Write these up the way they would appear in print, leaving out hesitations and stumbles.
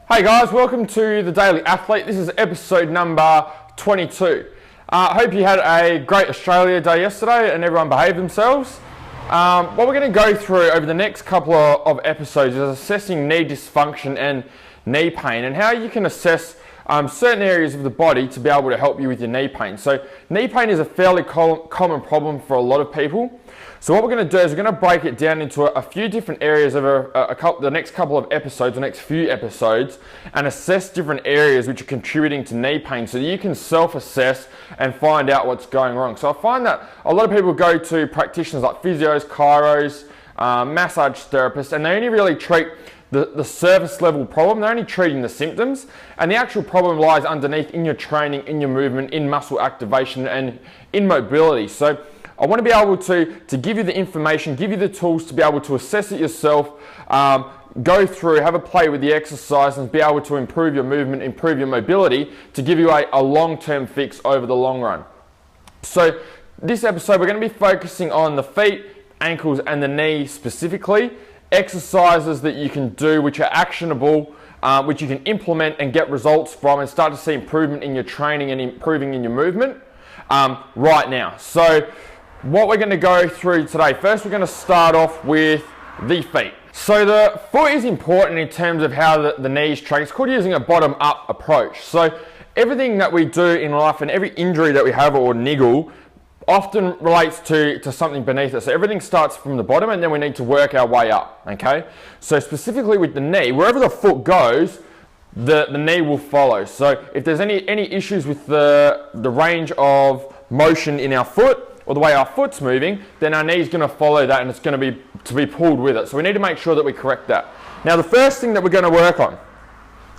Hey guys, welcome to The Daily Athlete. This is episode number 22. I hope you had a great Australia Day yesterday and everyone behaved themselves. What we're going to go through over the next couple of episodes is assessing knee dysfunction and knee pain and how you can assess certain areas of the body to be able to help you with your knee pain. So knee pain is a fairly common problem for a lot of people. So what we're going to do is we're going to break it down into a few different areas of the next couple of episodes, the next few episodes, and assess different areas which are contributing to knee pain so that you can self-assess and find out what's going wrong. So I find that a lot of people go to practitioners like physios, chiros, massage therapists, and they only really treat the surface level problem. They're only treating the symptoms, and the actual problem lies underneath in your training, in your movement, in muscle activation, and in mobility. So I want to be able to give you the information, give you the tools to be able to assess it yourself, go through, have a play with the exercise and be able to improve your movement, improve your mobility to give you a long-term fix over the long run. So this episode we're going to be focusing on the feet, ankles and the knee specifically, exercises that you can do which are actionable, which you can implement and get results from and start to see improvement in your training and improving in your movement right now. So what we're going to go through today, first we're going to start off with the feet. So the foot is important in terms of how the knees track. It's called using a bottom-up approach. So everything that we do in life and every injury that we have or niggle often relates to something beneath us. So everything starts from the bottom and then we need to work our way up, okay? So specifically with the knee, wherever the foot goes, the knee will follow. So if there's any issues with the range of motion in our foot, or the way our foot's moving, then our knee's going to follow that and it's going to be pulled with it. So we need to make sure that we correct that. Now the first thing that we're going to work on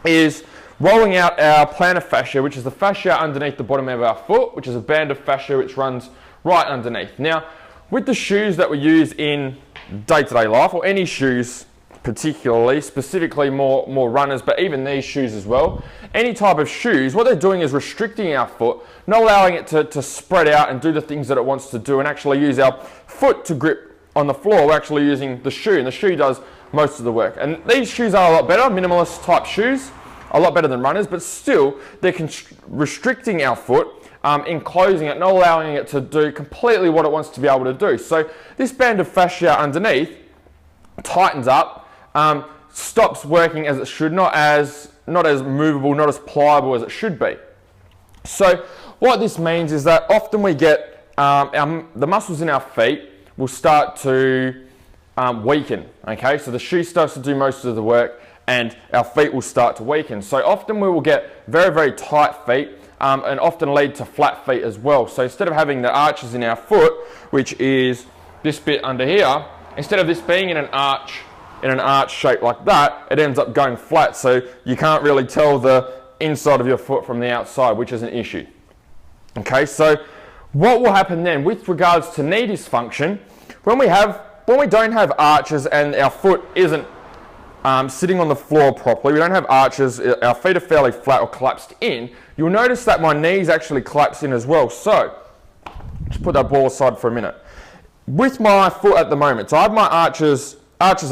is rolling out our plantar fascia, which is the fascia underneath the bottom of our foot, which is a band of fascia which runs right underneath. Now with the shoes that we use in day-to-day life, or any shoes particularly, specifically more runners, but even these shoes as well, any type of shoes, what they're doing is restricting our foot, not allowing it to spread out and do the things that it wants to do and actually use our foot to grip on the floor. We're actually using the shoe, and the shoe does most of the work. And these shoes are a lot better, minimalist type shoes, a lot better than runners, but still they're restricting our foot, enclosing it, not allowing it to do completely what it wants to be able to do. So this band of fascia underneath tightens up, stops working as it should, not as movable, not as pliable as it should be. So what this means is that often we get the muscles in our feet will start to weaken, okay? So the shoe starts to do most of the work and our feet will start to weaken. So often we will get very, very tight feet and often lead to flat feet as well. So instead of having the arches in our foot, which is this bit under here, instead of this being in an arch shape like that, it ends up going flat, so you can't really tell the inside of your foot from the outside, which is an issue. Okay, so what will happen then with regards to knee dysfunction, when we don't have arches and our foot isn't sitting on the floor properly, we don't have arches, our feet are fairly flat or collapsed in, you'll notice that my knees actually collapse in as well. So just put that ball aside for a minute. With my foot at the moment, so I have my arches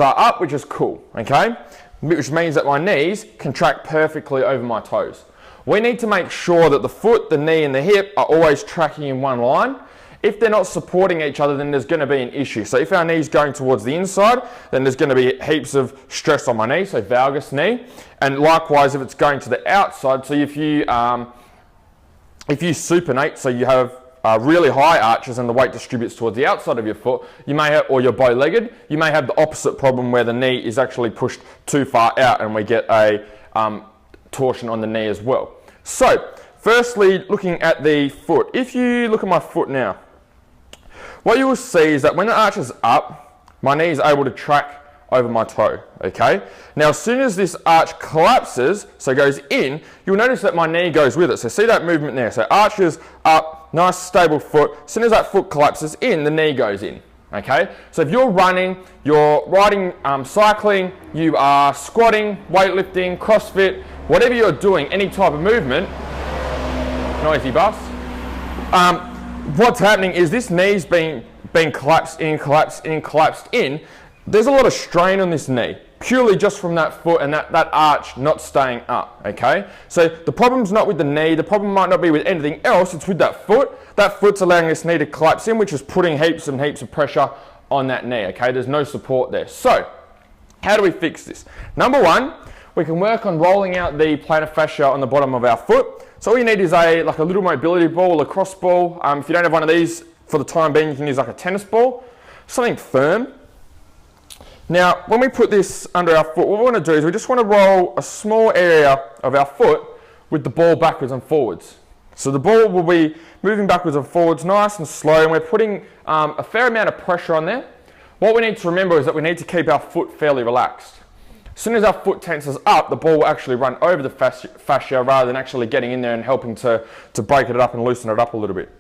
are up, which is cool, okay? Which means that my knees can track perfectly over my toes. We need to make sure that the foot, the knee and the hip are always tracking in one line. If they're not supporting each other, then there's going to be an issue. So if our knee's going towards the inside, then there's going to be heaps of stress on my knee, so valgus knee. And likewise, if it's going to the outside, so if you supinate, so you have really high arches and the weight distributes towards the outside of your foot, you may have, or you're bow-legged, you may have the opposite problem where the knee is actually pushed too far out and we get a torsion on the knee as well. So, firstly, looking at the foot. If you look at my foot now, what you will see is that when the arch is up, my knee is able to track over my toe, okay? Now, as soon as this arch collapses, so goes in, you'll notice that my knee goes with it. So see that movement there. So arches up, nice stable foot. As soon as that foot collapses in, the knee goes in, okay? So if you're running, you're riding, cycling, you are squatting, weightlifting, CrossFit, whatever you're doing, any type of movement, noisy bus, what's happening is this knee's being collapsed in, collapsed in, collapsed in. There's a lot of strain on this knee. purely just from that foot and that arch not staying up, okay? So the problem's not with the knee, the problem might not be with anything else, it's with that foot. That foot's allowing this knee to collapse in, which is putting heaps and heaps of pressure on that knee, okay? There's no support there. So, how do we fix this? Number one, we can work on rolling out the plantar fascia on the bottom of our foot. So all you need is like a little mobility ball, a lacrosse ball. If you don't have one of these, for the time being, you can use like a tennis ball, something firm. Now, when we put this under our foot, what we want to do is we just want to roll a small area of our foot with the ball backwards and forwards. So the ball will be moving backwards and forwards nice and slow, and we're putting a fair amount of pressure on there. What we need to remember is that we need to keep our foot fairly relaxed. As soon as our foot tenses up, the ball will actually run over the fascia rather than actually getting in there and helping to break it up and loosen it up a little bit.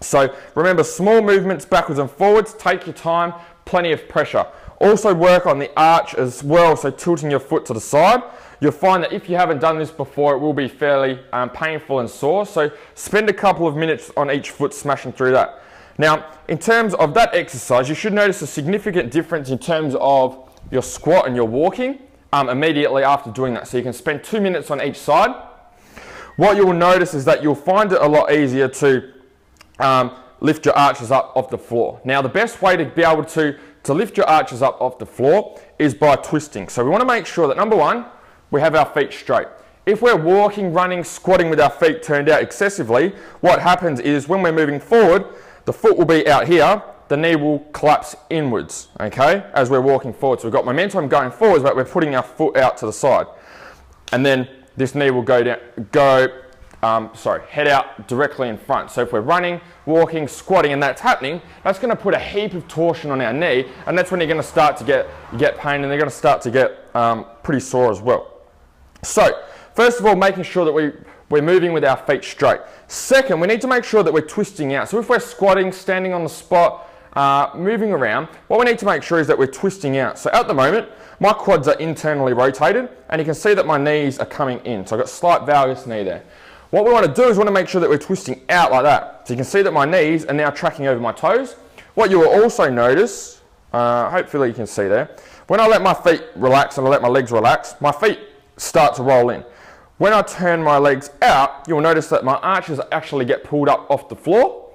So remember, small movements backwards and forwards, take your time, plenty of pressure. Also work on the arch as well, so tilting your foot to the side. You'll find that if you haven't done this before, it will be fairly painful and sore. So spend a couple of minutes on each foot smashing through that. Now, in terms of that exercise, you should notice a significant difference in terms of your squat and your walking immediately after doing that. So you can spend 2 minutes on each side. What you'll notice is that you'll find it a lot easier to lift your arches up off the floor. Now, the best way to be able to lift your arches up off the floor is by twisting. So we want to make sure that, number one, we have our feet straight. If we're walking, running, squatting with our feet turned out excessively, what happens is when we're moving forward, the foot will be out here, the knee will collapse inwards, okay, as we're walking forward. So we've got momentum going forwards, but we're putting our foot out to the side. And then this knee will head out directly in front. So if we're running, walking, squatting, and that's happening, that's going to put a heap of torsion on our knee, and that's when you're going to start to get pain, and they're going to start to get pretty sore as well. So, first of all, making sure that we're moving with our feet straight. Second, we need to make sure that we're twisting out. So if we're squatting, standing on the spot, moving around, what we need to make sure is that we're twisting out. So at the moment, my quads are internally rotated, and you can see that my knees are coming in. So I've got slight valgus knee there. What we want to do is we want to make sure that we're twisting out like that. So you can see that my knees are now tracking over my toes. What you will also notice, hopefully you can see there, when I let my feet relax and I let my legs relax, my feet start to roll in. When I turn my legs out, you'll notice that my arches actually get pulled up off the floor.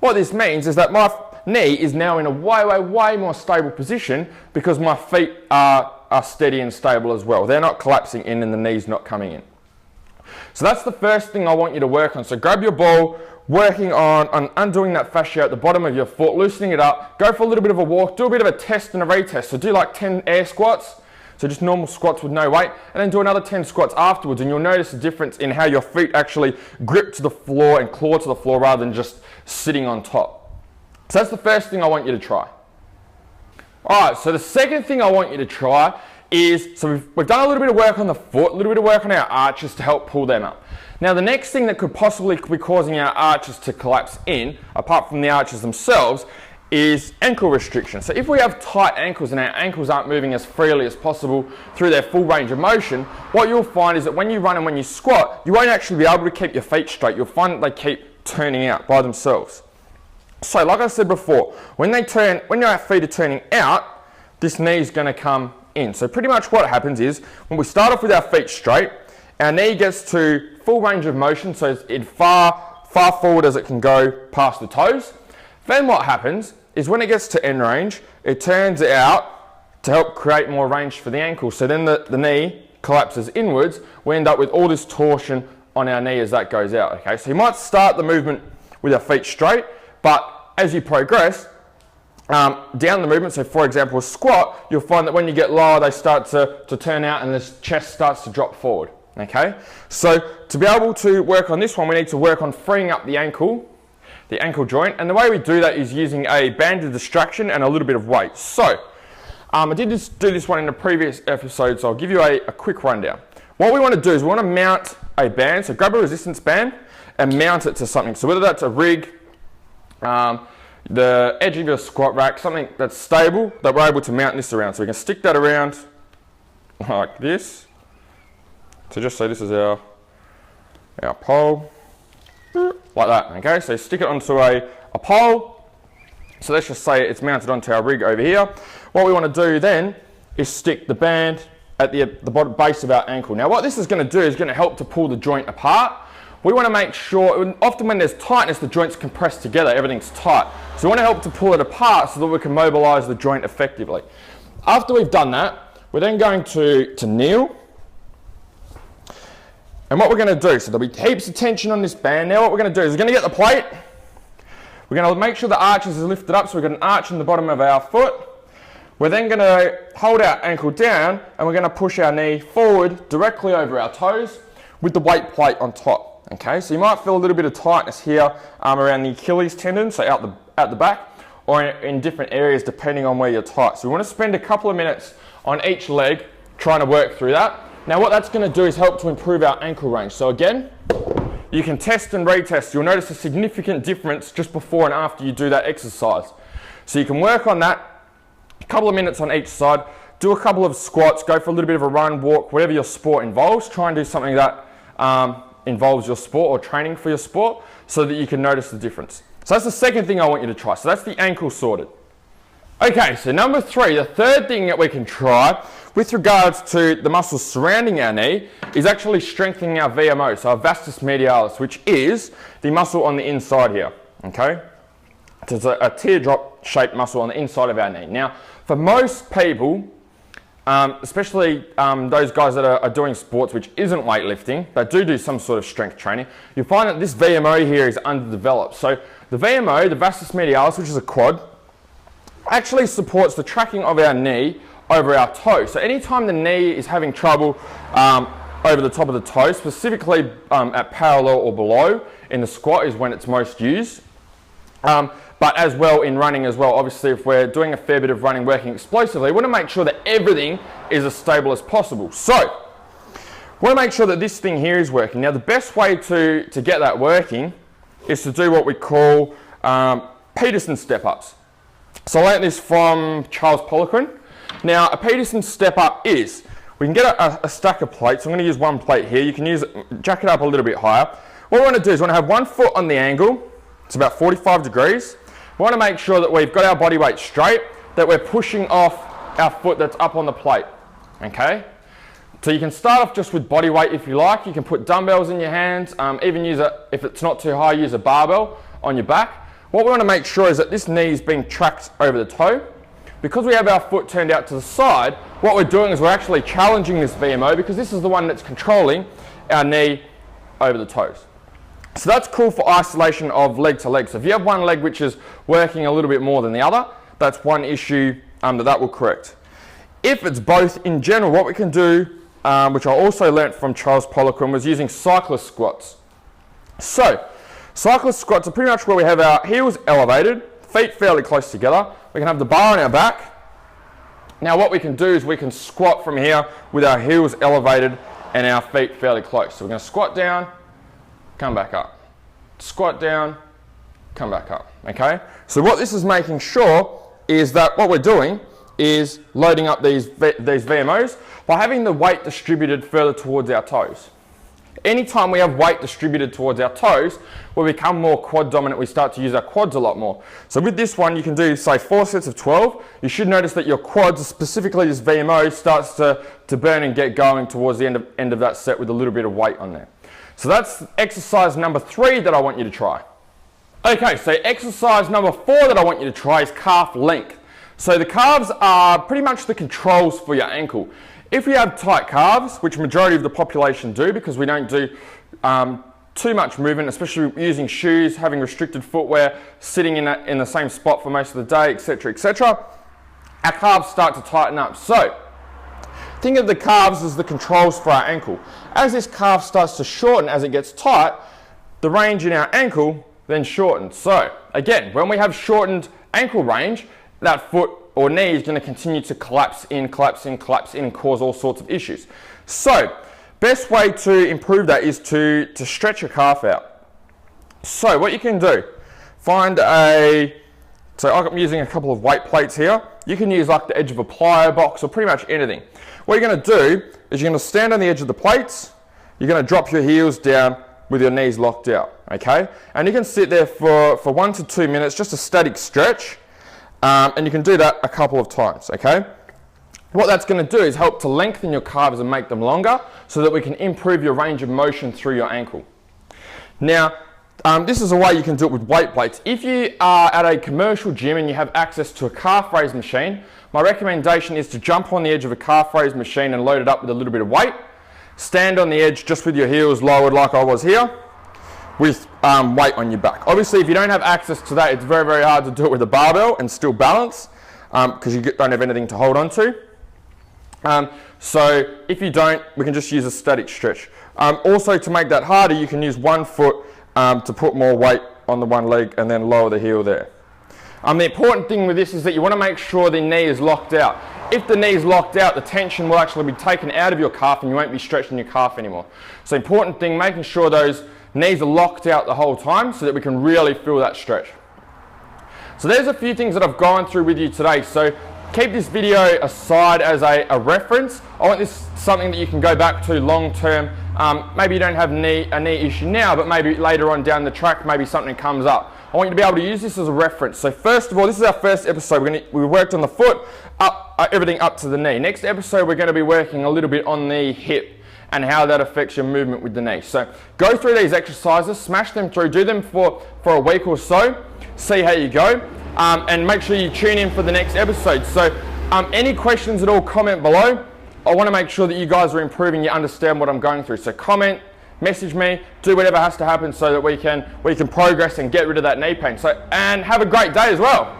What this means is that my knee is now in a way more stable position because my feet are steady and stable as well. They're not collapsing in and the knee's not coming in. So that's the first thing I want you to work on. So grab your ball, working on undoing that fascia at the bottom of your foot, loosening it up, go for a little bit of a walk, do a bit of a test and a retest. So do like 10 air squats. So just normal squats with no weight, and then do another 10 squats afterwards, and you'll notice a difference in how your feet actually grip to the floor and claw to the floor rather than just sitting on top. So that's the first thing I want you to try. Alright, so the second thing I want you to try is, so we've done a little bit of work on the foot, a little bit of work on our arches to help pull them up. Now the next thing that could possibly be causing our arches to collapse in, apart from the arches themselves, is ankle restriction. So if we have tight ankles and our ankles aren't moving as freely as possible through their full range of motion, what you'll find is that when you run and when you squat, you won't actually be able to keep your feet straight. You'll find that they keep turning out by themselves. So like I said before, when your feet are turning out, this knee is going to come in. So pretty much what happens is, when we start off with our feet straight, our knee gets to full range of motion, so it's far forward as it can go past the toes. Then what happens is when it gets to end range, it turns out to help create more range for the ankle. So then the knee collapses inwards. We end up with all this torsion on our knee as that goes out. Okay, so you might start the movement with our feet straight, but as you progress down the movement, so for example a squat, you'll find that when you get lower, they start to turn out and the chest starts to drop forward. Okay, so to be able to work on this one, we need to work on freeing up the ankle joint, and the way we do that is using a band of distraction and a little bit of weight. So I did do this one in a previous episode, so I'll give you a quick rundown. What we want to do is we want to mount a band, so grab a resistance band and mount it to something. So whether that's a rig, the edge of your squat rack, something that's stable that we're able to mount this around. So we can stick that around like this. So just say this is our pole. Like that, okay? So stick it onto a pole. So let's just say it's mounted onto our rig over here. What we want to do then is stick the band at the bottom base of our ankle. Now what this is going to do is going to help to pull the joint apart. We want to make sure, often when there's tightness, the joints compress together, everything's tight. So we want to help to pull it apart so that we can mobilize the joint effectively. After we've done that, we're then going to kneel. And what we're going to do, so there'll be heaps of tension on this band. Now what we're going to do is we're going to get the plate. We're going to make sure the arches are lifted up so we've got an arch in the bottom of our foot. We're then going to hold our ankle down and we're going to push our knee forward directly over our toes with the weight plate on top. Okay, so you might feel a little bit of tightness here around the Achilles tendon, so out the back, or in different areas depending on where you're tight. So we want to spend a couple of minutes on each leg trying to work through that. Now what that's going to do is help to improve our ankle range. So again, you can test and retest. You'll notice a significant difference just before and after you do that exercise. So you can work on that, a couple of minutes on each side, do a couple of squats, go for a little bit of a run, walk, whatever your sport involves. Try and do something that involves your sport or training for your sport so that you can notice the difference. So that's the second thing I want you to try. So that's the ankle sorted. Okay, so number 3, the third thing that we can try with regards to the muscles surrounding our knee is actually strengthening our VMO, so our vastus medialis, which is the muscle on the inside here, okay? It's a teardrop shaped muscle on the inside of our knee. Now, for most people, especially those guys that are doing sports which isn't weightlifting, that do some sort of strength training, you find that this VMO here is underdeveloped. So the VMO, the vastus medialis, which is a quad, actually supports the tracking of our knee over our toe. So anytime the knee is having trouble over the top of the toe, specifically at parallel or below in the squat is when it's most used. But as well in running as well, obviously if we're doing a fair bit of running, working explosively, we want to make sure that everything is as stable as possible. So, we want to make sure that this thing here is working. Now the best way to get that working is to do what we call Peterson step-ups. So I learned this from Charles Poliquin. Now a Peterson step-up is, we can get a stack of plates. I'm going to use one plate here. You can jack it up a little bit higher. What we want to do is we want to have one foot on the angle. It's about 45 degrees. We want to make sure that we've got our body weight straight, that we're pushing off our foot that's up on the plate, okay? So you can start off just with body weight if you like. You can put dumbbells in your hands, even use if it's not too high, use a barbell on your back. What we want to make sure is that this knee is being tracked over the toe. Because we have our foot turned out to the side, what we're doing is we're actually challenging this VMO because this is the one that's controlling our knee over the toes. So that's cool for isolation of leg to leg. So if you have one leg which is working a little bit more than the other, that's one issue that will correct. If it's both in general, what we can do, which I also learnt from Charles Poliquin, was using cyclist squats. So cyclist squats are pretty much where we have our heels elevated, feet fairly close together. We can have the bar on our back. Now what we can do is we can squat from here with our heels elevated and our feet fairly close. So we're going to squat down, come back up. Squat down, come back up, okay? So what this is making sure is that what we're doing is loading up these VMOs by having the weight distributed further towards our toes. Anytime we have weight distributed towards our toes, we become more quad dominant, we start to use our quads a lot more. So with this one, you can do, say, 4 sets of 12. You should notice that your quads, specifically this VMO, starts to burn and get going towards the end of that set with a little bit of weight on there. So that's exercise number 3 that I want you to try. Okay, so exercise number 4 that I want you to try is calf length. So the calves are pretty much the controls for your ankle. If you have tight calves, which majority of the population do because we don't do too much movement, especially using shoes, having restricted footwear, sitting in the same spot for most of the day, etc., our calves start to tighten up. So think of the calves as the controls for our ankle. As this calf starts to shorten as it gets tight, the range in our ankle then shortens. So again, when we have shortened ankle range, that foot or knee is going to continue to collapse in, and cause all sorts of issues. So best way to improve that is to stretch your calf out. So what you can do, so I'm using a couple of weight plates here. You can use like the edge of a plyo box or pretty much anything. What you're going to do is you're going to stand on the edge of the plates, you're going to drop your heels down with your knees locked out, okay? And you can sit there for 1 to 2 minutes, just a static stretch, and you can do that a couple of times, okay? what that's going to do is help to lengthen your calves and make them longer so that we can improve your range of motion through your ankle. Now, this is a way you can do it with weight plates. If you are at a commercial gym and you have access to a calf raise machine, my recommendation is to jump on the edge of a calf raise machine and load it up with a little bit of weight. Stand on the edge just with your heels lowered like I was here, with weight on your back. Obviously, if you don't have access to that, it's very, very hard to do it with a barbell and still balance because you don't have anything to hold on to. So if you don't, we can just use a static stretch. Also, to make that harder, you can use one foot to put more weight on the one leg and then lower the heel there. The important thing with this is that you want to make sure the knee is locked out. If the knee is locked out, the tension will actually be taken out of your calf and you won't be stretching your calf anymore. So important thing, making sure those knees are locked out the whole time so that we can really feel that stretch. So there's a few things that I've gone through with you today. So keep this video aside as a reference. I want this something that you can go back to long term. Maybe you don't have a knee issue now, but maybe later on down the track, maybe something comes up. I want you to be able to use this as a reference. So first of all, this is our first episode. We worked on the foot, everything up to the knee. Next episode, we're going to be working a little bit on the hip and how that affects your movement with the knee. So go through these exercises, smash them through, do them for a week or so, see how you go, and make sure you tune in for the next episode. So any questions at all, comment below. I want to make sure that you guys are improving, you understand what I'm going through. So comment, message me, do whatever has to happen so that we can progress and get rid of that knee pain. So, and have a great day as well.